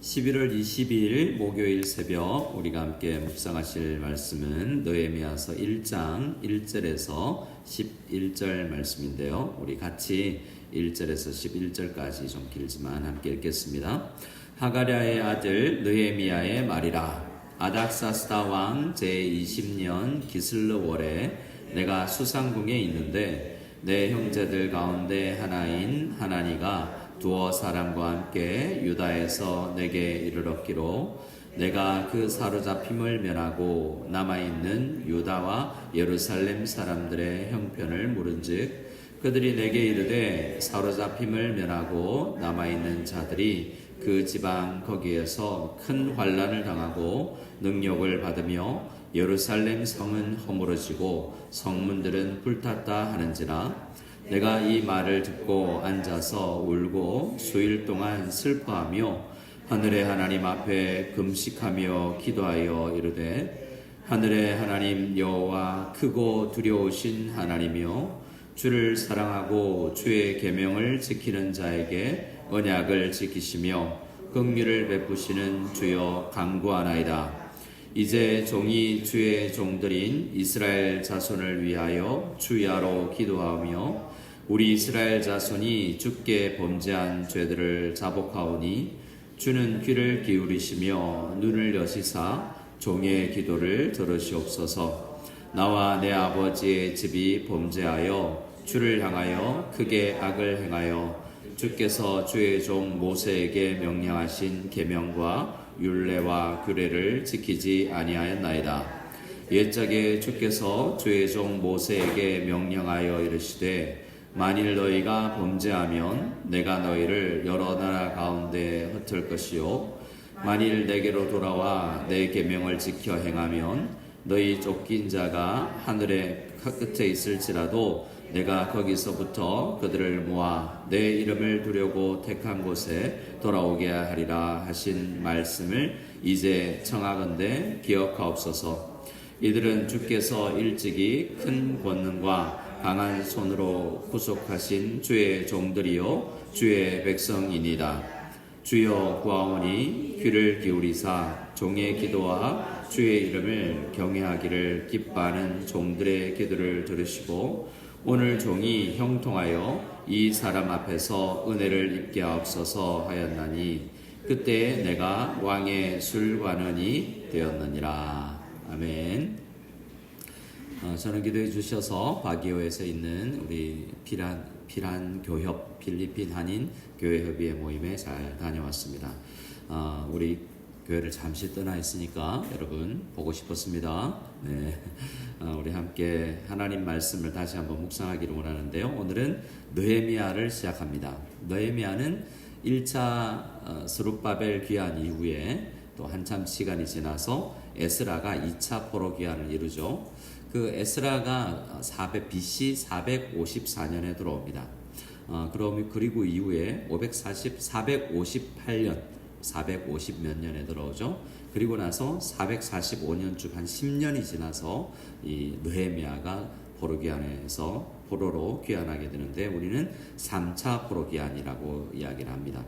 11월 22일 목요일 새벽 우리가 함께 묵상하실 말씀은 느헤미야서 1장 1절에서 11절 말씀인데요. 우리 같이 1절에서 11절까지 좀 길지만 함께 읽겠습니다. 하가랴의 아들 느헤미야의 말이라. 아닥사스다 왕 제20년 기슬르월에 내가 수상궁에 있는데 내 형제들 가운데 하나인 하나니가 두어 사람과 함께 유다에서 내게 이르렀기로 내가 그 사로잡힘을 면하고 남아있는 유다와 예루살렘 사람들의 형편을 물은즉 그들이 내게 이르되 사로잡힘을 면하고 남아있는 자들이 그 지방 거기에서 큰 환난을 당하고 능욕을 받으며 예루살렘 성은 허물어지고 성문들은 불탔다 하는지라. 내가 이 말을 듣고 앉아서 울고 수일 동안 슬퍼하며 하늘의 하나님 앞에 금식하며 기도하여 이르되 하늘의 하나님 여호와 크고 두려우신 하나님이여 주를 사랑하고 주의 계명을 지키는 자에게 언약을 지키시며 긍휼을 베푸시는 주여 간구하나이다. 이제 종이 주의 종들인 이스라엘 자손을 위하여 주야로 기도하며 우리 이스라엘 자손이 주께 범죄한 죄들을 자복하오니 주는 귀를 기울이시며 눈을 여시사 종의 기도를 들으시옵소서. 나와 내 아버지의 집이 범죄하여 주를 향하여 크게 악을 행하여 주께서 주의 종 모세에게 명령하신 계명과 율례와 규례를 지키지 아니하였나이다. 옛적에 주께서 주의 종 모세에게 명령하여 이르시되 만일 너희가 범죄하면 내가 너희를 여러 나라 가운데 흩을 것이요 만일 내게로 돌아와 내 계명을 지켜 행하면 너희 쫓긴 자가 하늘의 끝에 있을지라도 내가 거기서부터 그들을 모아 내 이름을 두려고 택한 곳에 돌아오게 하리라 하신 말씀을 이제 청하건대 기억하옵소서. 이들은 주께서 일찍이 큰 권능과 강한 손으로 구속하신 주의 종들이요 주의 백성이니라. 주여 구하오니 귀를 기울이사 종의 기도와 주의 이름을 경외하기를 기뻐하는 종들의 기도를 들으시고 오늘 종이 형통하여 이 사람 앞에서 은혜를 입게 하옵소서 하였나니 그때 내가 왕의 술관원이 되었느니라. 아멘. 저는 기도해 주셔서 바기오에서 있는 우리 피란 교협 필리핀 한인 교회 협의회 모임에 잘 다녀왔습니다. 우리 교회를 잠시 떠나 있으니까 여러분 보고 싶었습니다. 네. 우리 함께 하나님 말씀을 다시 한번 묵상하기를 원하는데요. 오늘은 느헤미야를 시작합니다. 느헤미야는 1차 스룹바벨 귀환 이후에 또 한참 시간이 지나서 에스라가 2차 포로 귀환을 이루죠. 그 에스라가 BC 454년에 들어옵니다. 그리고 이후에 458년 450 몇 년에 들어오죠. 그리고 나서 445년쯤 한 10년이 지나서 이 느헤미야가 포로 귀환에서 포로로 귀환하게 되는데 우리는 3차 포로 귀환이라고 이야기를 합니다.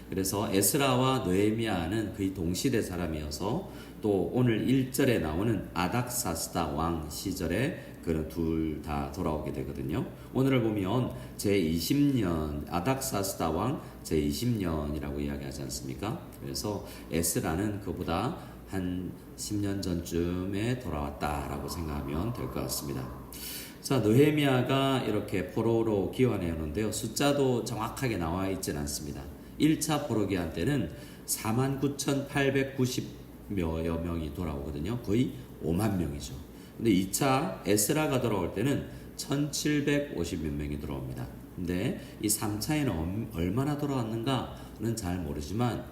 그래서 에스라와 느헤미야는 거의 동시대 사람이어서 또 오늘 1절에 나오는 아닥사스다 왕 시절에 그런 둘 다 돌아오게 되거든요. 오늘을 보면 제20년 아닥사스다 왕 제20년이라고 이야기하지 않습니까? 그래서 에스라는 그보다 한 10년 전쯤에 돌아왔다라고 생각하면 될 것 같습니다. 자, 느헤미야가 이렇게 포로로 귀환해 오는데요. 숫자도 정확하게 나와 있지는 않습니다. 1차 포로 귀환 때는 49,890여 명이 돌아오거든요. 거의 5만 명이죠. 근데 2차 에스라가 돌아올 때는 1,750몇 명이 돌아옵니다. 근데 이 3차에는 얼마나 돌아왔는가는 잘 모르지만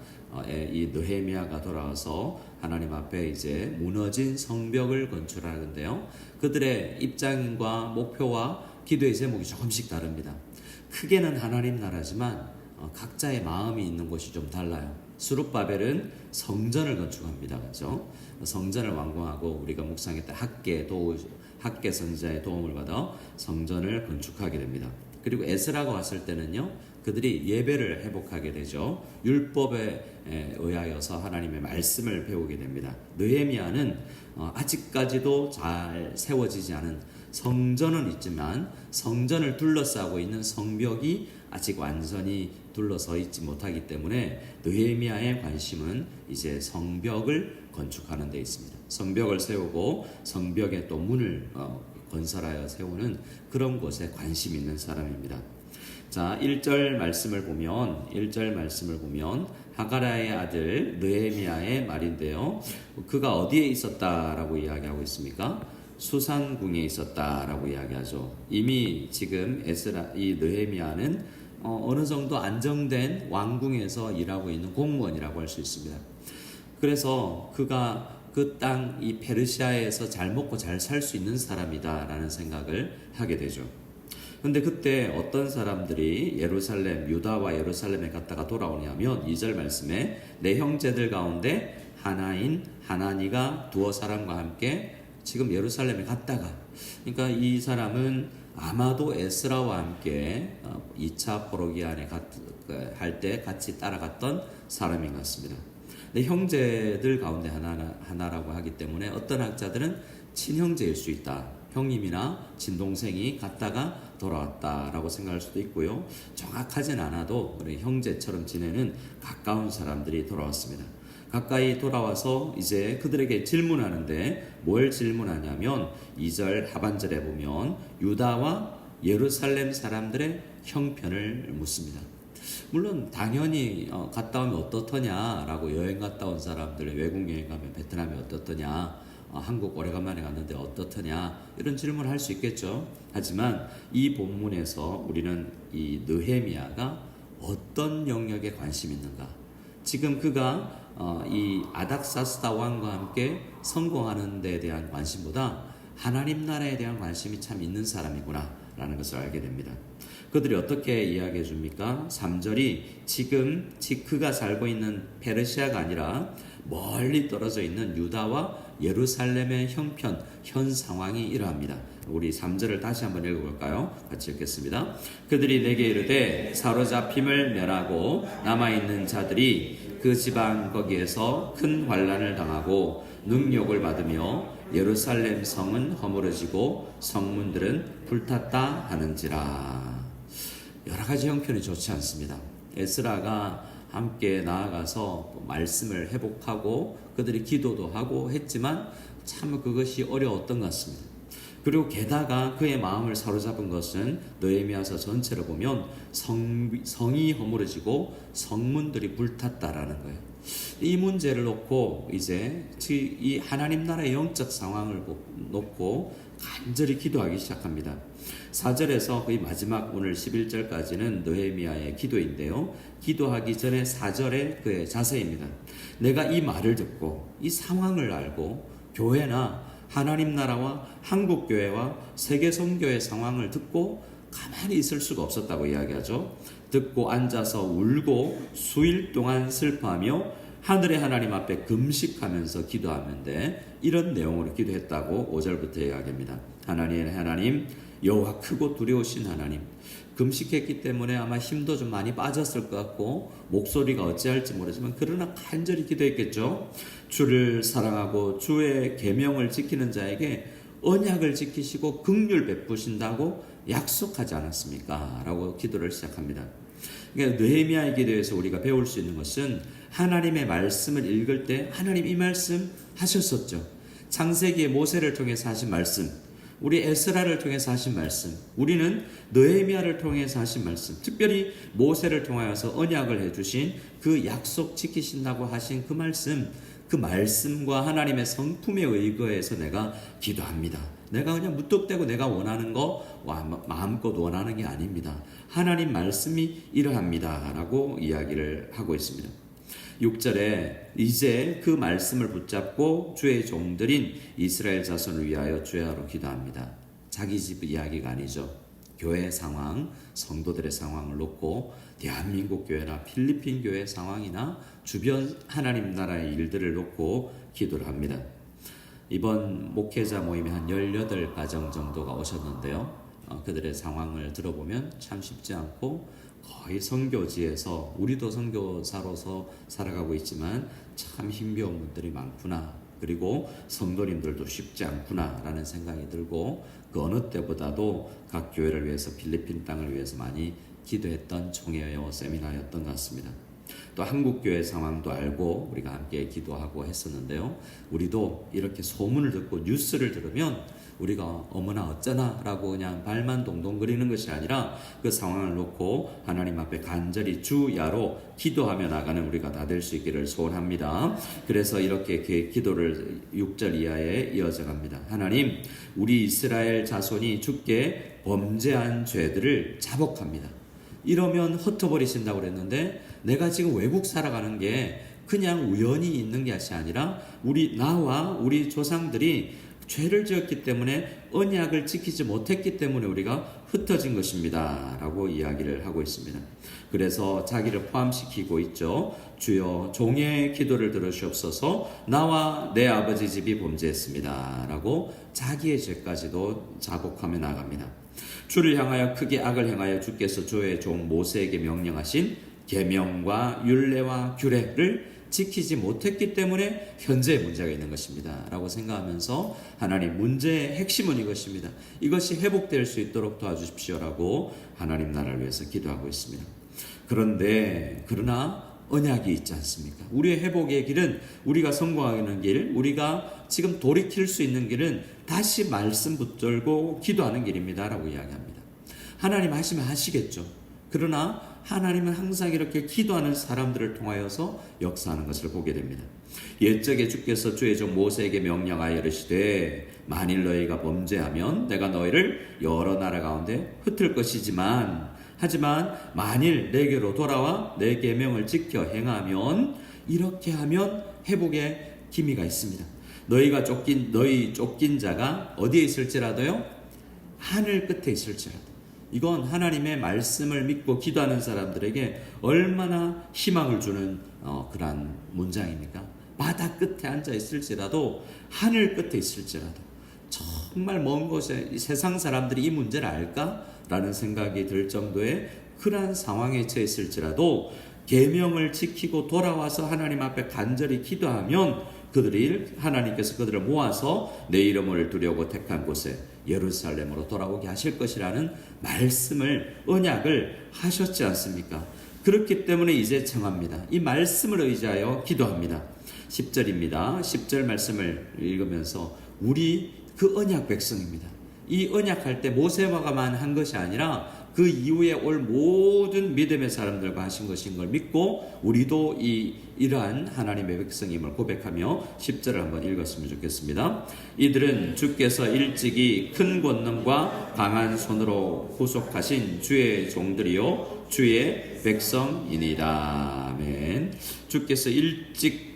이 느헤미야가 돌아와서 하나님 앞에 이제 무너진 성벽을 건축하는데요. 그들의 입장과 목표와 기도의 제목이 조금씩 다릅니다. 크게는 하나님 나라지만 각자의 마음이 있는 곳이 좀 달라요. 스룹바벨은 성전을 건축합니다. 그렇죠? 성전을 완공하고 우리가 묵상했던 학계 선지자의 도움을 받아 성전을 건축하게 됩니다. 그리고 에스라가 왔을 때는요, 그들이 예배를 회복하게 되죠. 율법에 의하여서 하나님의 말씀을 배우게 됩니다. 느헤미야는 아직까지도 잘 세워지지 않은 성전은 있지만 성전을 둘러싸고 있는 성벽이 아직 완전히 둘러서 있지 못하기 때문에 느헤미야의 관심은 이제 성벽을 건축하는 데 있습니다. 성벽을 세우고 성벽에 또 문을 건설하여 세우는 그런 곳에 관심 있는 사람입니다. 자, 1절 말씀을 보면 하가랴의 아들 느헤미야의 말인데요. 그가 어디에 있었다라고 이야기하고 있습니까? 수산궁에 있었다라고 이야기하죠. 이미 지금 이 느헤미야는 어느 정도 안정된 왕궁에서 일하고 있는 공무원이라고 할 수 있습니다. 그래서 그가 그 땅, 이 페르시아에서 잘 먹고 잘 살 수 있는 사람이다라는 생각을 하게 되죠. 근데 그때 어떤 사람들이 유다와 예루살렘에 갔다가 돌아오냐면 2절 말씀에 내 형제들 가운데 하나인 하나니가 두어 사람과 함께 지금 예루살렘에 갔다가, 그러니까 이 사람은 아마도 에스라와 함께 2차 포로기한에 할 때 같이 따라갔던 사람인 것 같습니다. 근데 형제들 가운데 하나라고 하기 때문에 어떤 학자들은 친형제일 수 있다. 형님이나 친동생이 갔다가 돌아왔다라고 생각할 수도 있고요. 정확하진 않아도 우리 형제처럼 지내는 가까운 사람들이 돌아왔습니다. 가까이 돌아와서 이제 그들에게 질문하는데 뭘 질문하냐면 2절 하반절에 보면 유다와 예루살렘 사람들의 형편을 묻습니다. 물론 당연히 갔다 오면 어떻더냐라고, 여행 갔다 온 사람들 외국 여행 가면 베트남이 어떻더냐, 한국 오래간만에 갔는데 어떻더냐, 이런 질문을 할 수 있겠죠. 하지만 이 본문에서 우리는 이 느헤미야가 어떤 영역에 관심이 있는가, 지금 그가 이 아닥사스다 왕과 함께 성공하는 데 대한 관심보다 하나님 나라에 대한 관심이 참 있는 사람이구나 라는 것을 알게 됩니다. 그들이 어떻게 이야기해 줍니까? 3절이 지금 그가 살고 있는 페르시아가 아니라 멀리 떨어져 있는 유다와 예루살렘의 현 상황이 이러합니다. 우리 3절을 다시 한번 읽어볼까요? 같이 읽겠습니다. 그들이 내게 이르되 사로잡힘을 멸하고 남아있는 자들이 그 지방 거기에서 큰 환난을 당하고 능욕을 받으며 예루살렘 성은 허물어지고 성문들은 불탔다 하는지라. 여러 가지 형편이 좋지 않습니다. 에스라가 함께 나아가서 말씀을 회복하고 그들이 기도도 하고 했지만 참 그것이 어려웠던 것 같습니다. 그리고 게다가 그의 마음을 사로잡은 것은 느헤미야서 전체를 보면 성이 허물어지고 성문들이 불탔다라는 거예요. 이 문제를 놓고 이제 이 하나님 나라의 영적 상황을 놓고 간절히 기도하기 시작합니다. 4절에서 거의 마지막 오늘 11절까지는 느헤미야의 기도인데요. 기도하기 전에 4절에 그의 자세입니다. 내가 이 말을 듣고 이 상황을 알고 교회나 하나님 나라와 한국 교회와 세계 선교의 상황을 듣고 가만히 있을 수가 없었다고 이야기하죠. 듣고 앉아서 울고 수일 동안 슬퍼하며 하늘의 하나님 앞에 금식하면서 기도하는데 이런 내용으로 기도했다고 5절부터 이야기합니다. 하나님 여호와 크고 두려우신 하나님, 금식했기 때문에 아마 힘도 좀 많이 빠졌을 것 같고 목소리가 어찌할지 모르지만 그러나 간절히 기도했겠죠. 주를 사랑하고 주의 계명을 지키는 자에게 언약을 지키시고 긍휼 베푸신다고 약속하지 않았습니까? 라고 기도를 시작합니다. 그러니까 느헤미야의 기도에서 우리가 배울 수 있는 것은 하나님의 말씀을 읽을 때 하나님 이 말씀 하셨었죠. 창세기의 모세를 통해서 하신 말씀, 우리 에스라를 통해서 하신 말씀, 우리는 느헤미야를 통해서 하신 말씀, 특별히 모세를 통하여서 언약을 해주신 그 약속 지키신다고 하신 그 말씀과 하나님의 성품에 의거해서 내가 기도합니다. 내가 그냥 무턱대고 내가 원하는 거 마음껏 원하는 게 아닙니다. 하나님 말씀이 이러합니다 라고 이야기를 하고 있습니다. 6절에 이제 그 말씀을 붙잡고 주의 종들인 이스라엘 자손을 위하여 주야로 기도합니다. 자기 집 이야기가 아니죠. 교회 상황, 성도들의 상황을 놓고 대한민국 교회나 필리핀 교회 상황이나 주변 하나님 나라의 일들을 놓고 기도를 합니다. 이번 목회자 모임에 한 18가정 정도가 오셨는데요. 그들의 상황을 들어보면 참 쉽지 않고 거의 선교지에서 우리도 선교사로서 살아가고 있지만 참 힘겨운 분들이 많구나. 그리고 성도님들도 쉽지 않구나라는 생각이 들고 그 어느 때보다도 각 교회를 위해서 필리핀 땅을 위해서 많이 기도했던 총회요 세미나였던 것 같습니다. 또 한국교회 상황도 알고 우리가 함께 기도하고 했었는데요. 우리도 이렇게 소문을 듣고 뉴스를 들으면 우리가 어머나 어쩌나 라고 그냥 발만 동동거리는 것이 아니라 그 상황을 놓고 하나님 앞에 간절히 주야로 기도하며 나가는 우리가 다 될 수 있기를 소원합니다. 그래서 이렇게 기도를 6절 이하에 이어져 갑니다. 하나님, 우리 이스라엘 자손이 주께 범죄한 죄들을 자복합니다. 이러면 흩어버리신다고 그랬는데 내가 지금 외국 살아가는 게 그냥 우연히 있는 것이 아니라 나와 우리 조상들이 죄를 지었기 때문에 언약을 지키지 못했기 때문에 우리가 흩어진 것입니다 라고 이야기를 하고 있습니다. 그래서 자기를 포함시키고 있죠. 주여 종의 기도를 들으시옵소서. 나와 내 아버지 집이 범죄했습니다 라고 자기의 죄까지도 자복하며 나갑니다. 주를 향하여 크게 악을 행하여 주께서 주의 종 모세에게 명령하신 계명과 율례와 규례를 지키지 못했기 때문에 현재의 문제가 있는 것입니다 라고 생각하면서 하나님, 문제의 핵심은 이것입니다. 이것이 회복될 수 있도록 도와주십시오 라고 하나님 나라를 위해서 기도하고 있습니다. 그러나 언약이 있지 않습니까? 우리의 회복의 길은, 우리가 성공하는 길, 우리가 지금 돌이킬 수 있는 길은 다시 말씀 붙들고 기도하는 길입니다 라고 이야기합니다. 하나님 하시면 하시겠죠. 그러나 하나님은 항상 이렇게 기도하는 사람들을 통하여서 역사하는 것을 보게 됩니다. 옛적에 주께서 주의 종 모세에게 명령하여 이르시되 만일 너희가 범죄하면 내가 너희를 여러 나라 가운데 흩을 하지만 만일 내게로 돌아와 내 계명을 지켜 행하면, 이렇게 하면 회복의 기미가 있습니다. 너희 쫓긴 자가 어디에 있을지라도요, 하늘 끝에 있을지라도. 이건 하나님의 말씀을 믿고 기도하는 사람들에게 얼마나 희망을 주는 그러한 문장입니까? 바다 끝에 앉아 있을지라도, 하늘 끝에 있을지라도, 정말 먼 곳에 세상 사람들이 이 문제를 알까? 라는 생각이 들 정도의 그러한 상황에 처했을지라도 계명을 지키고 돌아와서 하나님 앞에 간절히 기도하면 하나님께서 그들을 모아서 내 이름을 두려고 택한 곳에 예루살렘으로 돌아오게 하실 것이라는 말씀을, 언약을 하셨지 않습니까? 그렇기 때문에 이제 청합니다. 이 말씀을 의지하여 기도합니다. 10절입니다. 10절 말씀을 읽으면서 우리 그 언약 백성입니다. 이 언약할 때 모세와만 한 것이 아니라 그 이후에 올 모든 믿음의 사람들과 하신 것인 걸 믿고 우리도 이러한 하나님의 백성임을 고백하며 10절을 한번 읽었으면 좋겠습니다. 이들은 주께서 일찍이 큰 권능과 강한 손으로 구속하신 주의 종들이요 주의 백성이니라. 아멘. 주께서 일찍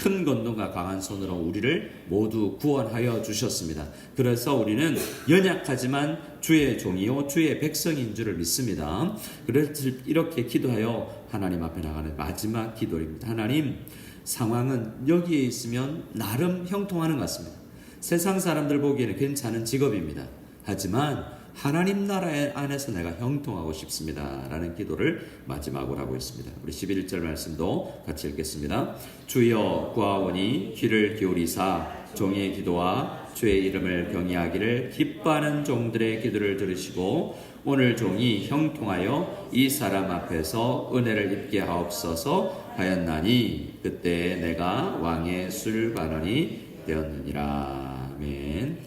큰 권능과 강한 손으로 우리를 모두 구원하여 주셨습니다. 그래서 우리는 연약하지만 주의 종이요 주의 백성인 줄을 믿습니다. 그래서 이렇게 기도하여 하나님 앞에 나가는 마지막 기도입니다. 하나님, 상황은 여기에 있으면 나름 형통하는 것 같습니다. 세상 사람들 보기에는 괜찮은 직업입니다. 하지만 하나님 나라 안에서 내가 형통하고 싶습니다 라는 기도를 마지막으로 하고 있습니다. 우리 11절 말씀도 같이 읽겠습니다. 주여 구하오니 귀를 기울이사 종의 기도와 주의 이름을 경외하기를 기뻐하는 종들의 기도를 들으시고 오늘 종이 형통하여 이 사람 앞에서 은혜를 입게 하옵소서 하였나니 그때 내가 왕의 술관원이 되었느니라. 아멘.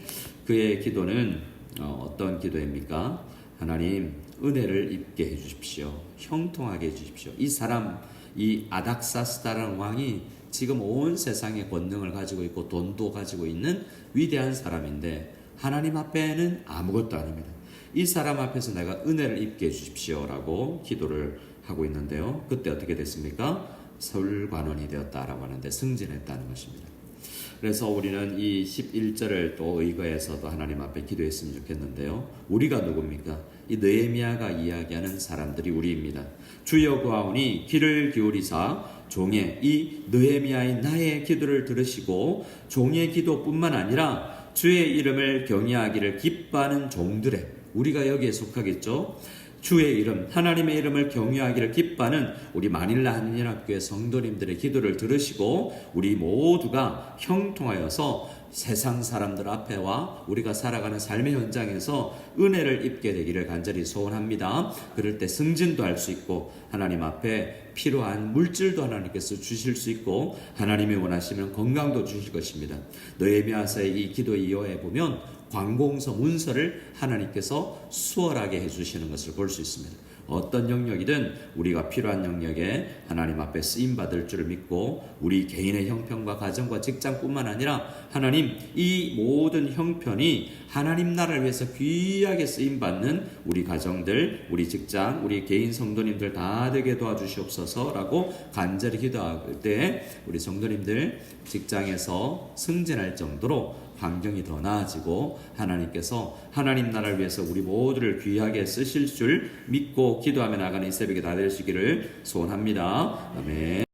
그의 기도는 어떤 기도입니까? 하나님, 은혜를 입게 해주십시오. 형통하게 해주십시오. 이 아닥사스다라는 왕이 지금 온 세상의 권능을 가지고 있고 돈도 가지고 있는 위대한 사람인데 하나님 앞에는 아무것도 아닙니다. 이 사람 앞에서 내가 은혜를 입게 해주십시오 라고 기도를 하고 있는데요. 그때 어떻게 됐습니까? 서울관원이 되었다라고 하는데 승진했다는 것입니다. 그래서 우리는 이 11절을 또 의거해서도 하나님 앞에 기도했으면 좋겠는데요. 우리가 누굽니까? 이 느헤미야가 이야기하는 사람들이 우리입니다. 주여 구하오니 귀를 기울이사 종의 이 느헤미야의 나의 기도를 들으시고 종의 기도뿐만 아니라 주의 이름을 경외하기를 기뻐하는 종들의, 우리가 여기에 속하겠죠. 주의 이름, 하나님의 이름을 경외하기를 기뻐하는 우리 마닐라 한인연합교회 성도님들의 기도를 들으시고 우리 모두가 형통하여서 세상 사람들 앞에와 우리가 살아가는 삶의 현장에서 은혜를 입게 되기를 간절히 소원합니다. 그럴 때 승진도 할 수 있고 하나님 앞에 필요한 물질도 하나님께서 주실 수 있고 하나님이 원하시면 건강도 주실 것입니다. 느헤미야서의 이 기도 이어에 보면 관공서 문서를 하나님께서 수월하게 해주시는 것을 볼 수 있습니다. 어떤 영역이든 우리가 필요한 영역에 하나님 앞에 쓰임받을 줄을 믿고 우리 개인의 형편과 가정과 직장뿐만 아니라 하나님 이 모든 형편이 하나님 나라를 위해서 귀하게 쓰임받는 우리 가정들, 우리 직장, 우리 개인 성도님들 다 되게 도와주시옵소서라고 간절히 기도할 때 우리 성도님들 직장에서 승진할 정도로 환경이 더 나아지고 하나님께서 하나님 나라를 위해서 우리 모두를 귀하게 쓰실 줄 믿고 기도하며 나가는 이 새벽에 다 되시기를 소원합니다. 아멘.